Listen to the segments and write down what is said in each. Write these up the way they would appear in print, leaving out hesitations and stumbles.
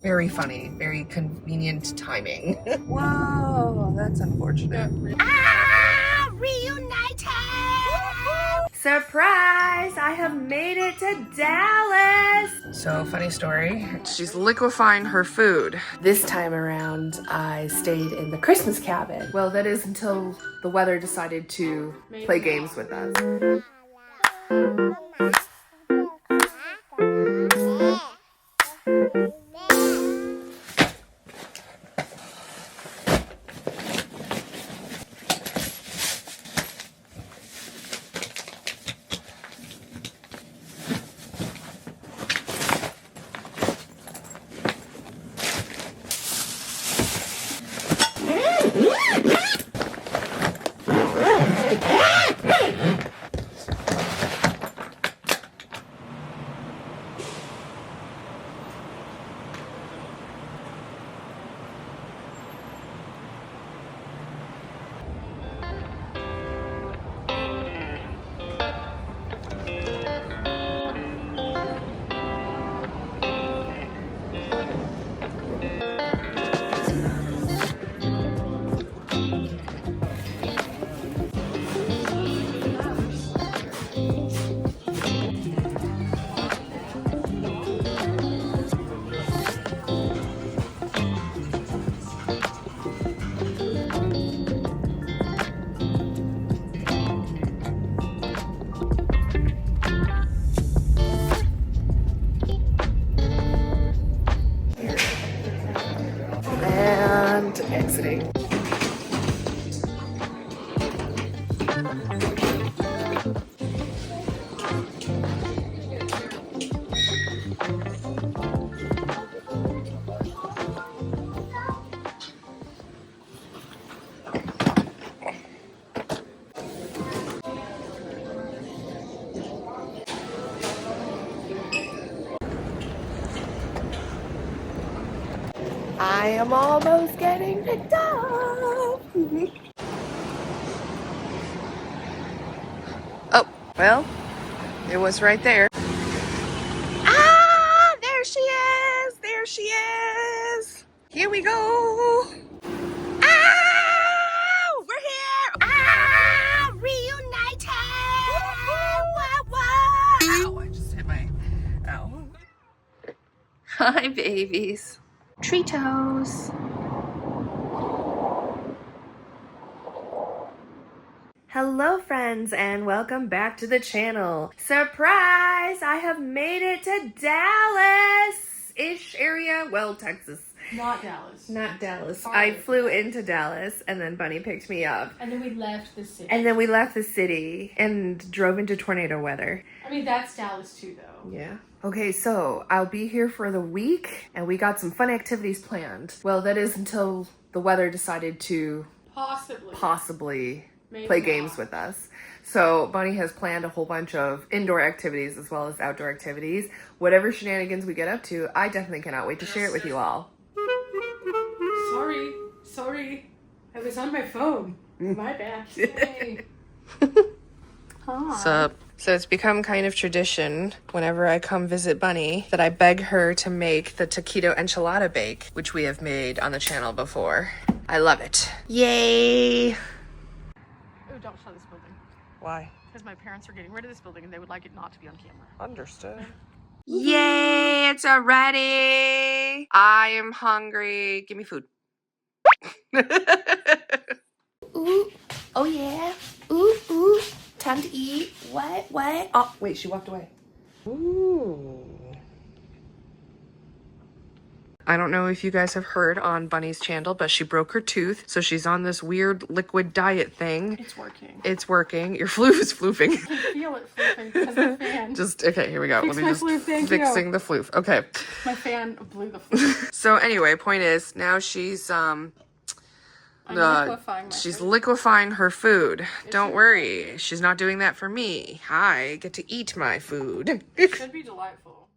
Very funny, very convenient timing. Whoa, that's unfortunate. Ah, reunited! Surprise! I have made it to Dallas! So, funny story. She's liquefying her food. This time around, I stayed in the Christmas cabin. Well, that is until the weather decided to play games with us. And exiting. I am almost getting picked up. Oh, well, it was right there. Ah, there she is. There she is. Here we go. Ah, we're here. Ah, reunited. Wah, wah. Ow, I just hit my, ow. Hi, babies. Treatos. Hello friends and welcome back to the channel. Surprise! I have made it to Dallas-ish area. Well, Texas. Not Dallas. Not Dallas. I flew into Dallas and then Bunny picked me up. And then we left the city. And then we left the city and drove into tornado weather. I mean, that's Dallas too, though. Yeah. Okay, so I'll be here for the week and we got some fun activities planned. Well, that is until the weather decided to possibly play games with us. So Bunny has planned a whole bunch of indoor activities as well as outdoor activities. Whatever shenanigans we get up to, I definitely cannot wait to share it with you all. Sorry. I was on my phone. My bad. Hey. Hi. Sup? So it's become kind of tradition whenever I come visit Bunny that I beg her to make the taquito enchilada bake, which we have made on the channel before. I love it. Yay! Oh, don't show this building. Why? Because my parents are getting rid of this building and they would like it not to be on camera. Understood. Yay! It's already. I am hungry. Give me food. Ooh. Oh yeah. Ooh. Time to eat. What? Oh, wait, she walked away. Ooh. I don't know if you guys have heard on Bunny's channel, but she broke her tooth, so she's on this weird liquid diet thing. It's working. It's working. Your floof is floofing. I can feel it floofing because of the fan. Okay, here we go. Fix Let me just floof, fixing the floof. Okay. My fan blew the floof. So anyway, point is, now she's she's liquefying her food. Don't worry, she's not doing that for me. I get to eat my food. It should be delightful.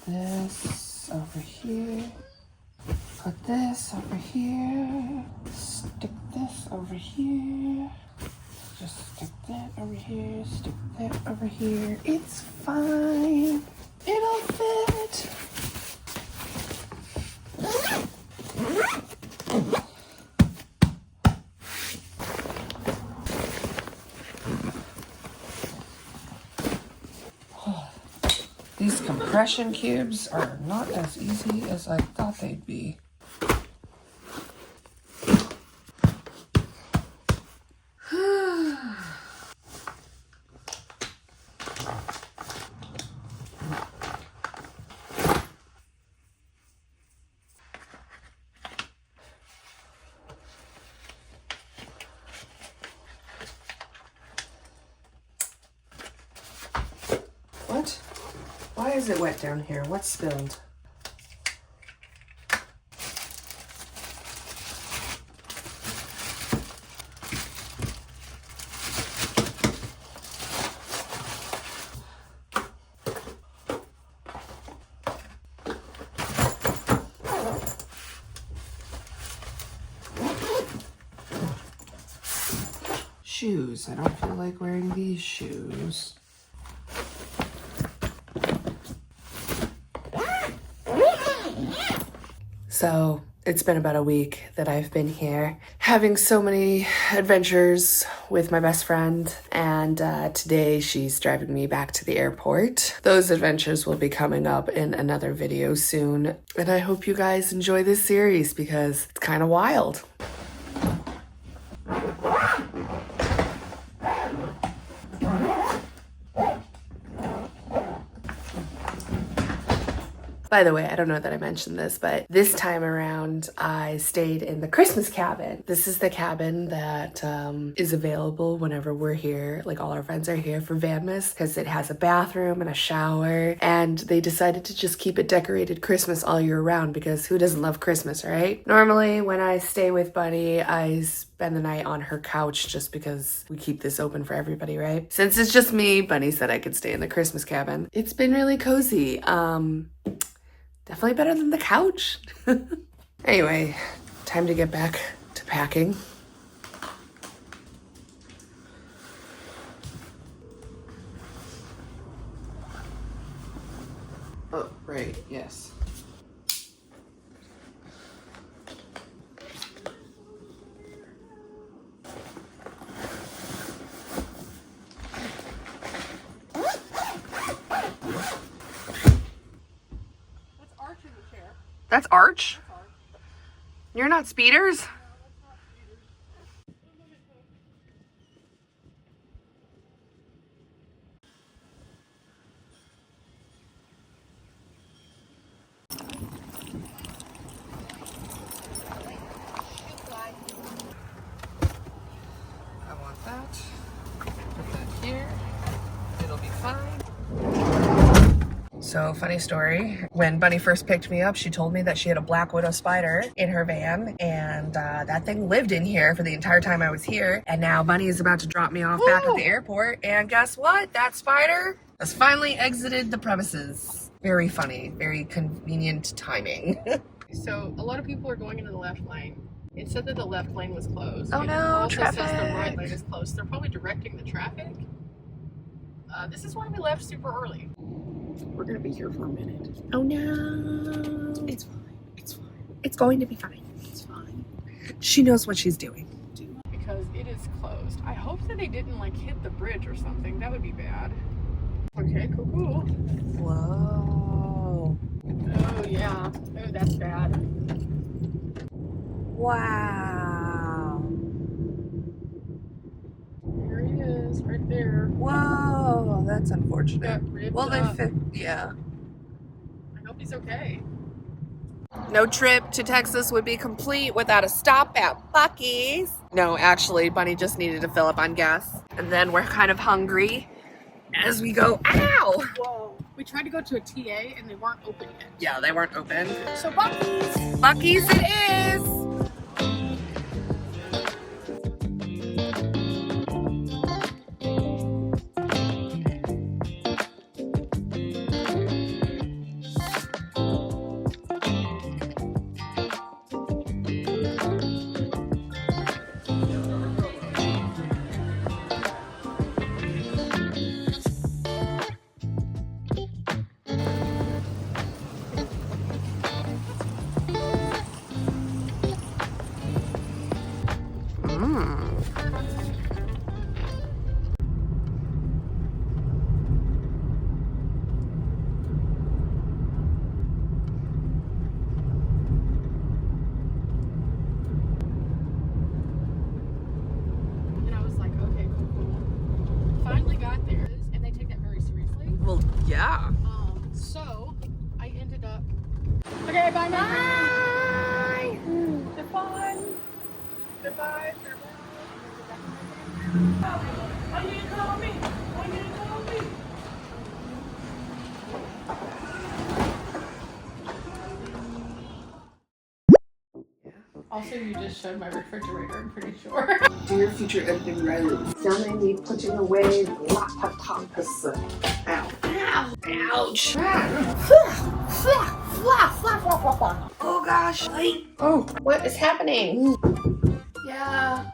This over here, put this over here, stick this over here, just stick that over here, stick that over here. It's fine, it'll fit. These compression cubes are not as easy as I thought they'd be. What? Why is it wet down here? What's spilled? Shoes. I don't feel like wearing these shoes. So it's been about a week that I've been here having so many adventures with my best friend, and today she's driving me back to the airport. Those adventures will be coming up in another video soon, and I hope you guys enjoy this series because it's kind of wild. By the way, I don't know that I mentioned this, but this time around I stayed in the Christmas cabin. This is the cabin that is available whenever we're here, like all our friends are here for Vanmas, because it has a bathroom and a shower, and they decided to just keep it decorated Christmas all year round because who doesn't love Christmas, right? Normally when I stay with Bunny, I spend the night on her couch just because we keep this open for everybody, right? Since it's just me, Bunny said I could stay in the Christmas cabin. It's been really cozy. Definitely better than the couch. Anyway, time to get back to packing. Oh, right, yes. That's Arch? You're not Speeders? I want that. Put that here. It'll be fine. So, funny story, when Bunny first picked me up, she told me that she had a black widow spider in her van, and that thing lived in here for the entire time I was here, and now Bunny is about to drop me off back at the airport, and guess what? That spider has finally exited the premises. Very funny, very convenient timing. So, a lot of people are going into the left lane. It said that the left lane was closed. Oh It no, also traffic! says the right lane is closed. They're probably directing the traffic. This is why we left super early. We're gonna be here for a minute. Oh no. It's fine. It's fine. It's going to be fine. It's fine. She knows what she's doing. Because it is closed. I hope that they didn't like hit the bridge or something. That would be bad. Okay, cool. Whoa. Oh yeah. Oh, that's bad. Wow. There he is, right there. Whoa, that's unfortunate. Well, yeah. I hope he's okay. No trip to Texas would be complete without a stop at Buc-ee's. No, actually, Bunny just needed to fill up on gas. And then we're kind of hungry as we go. Ow! Whoa. We tried to go to a TA and they weren't open yet. Yeah, they weren't open. So Buc-ee's. Buc-ee's it is! Well, yeah. So I ended up. Okay, bye now. Bye. Goodbye. Goodbye. Why you didn't call me? Why you didn't call me? Also, you just showed my refrigerator, I'm pretty sure. Dear future editing writers, filming me putting away the laptops. Ow. Ow. Ouch. Oh gosh. Oh, what is happening? Yeah.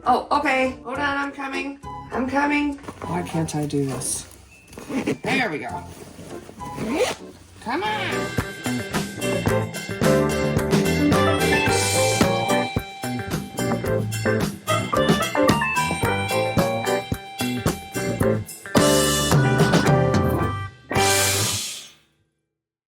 Oh, okay. Hold on, I'm coming. I'm coming. Why can't I do this? There we go. Come on.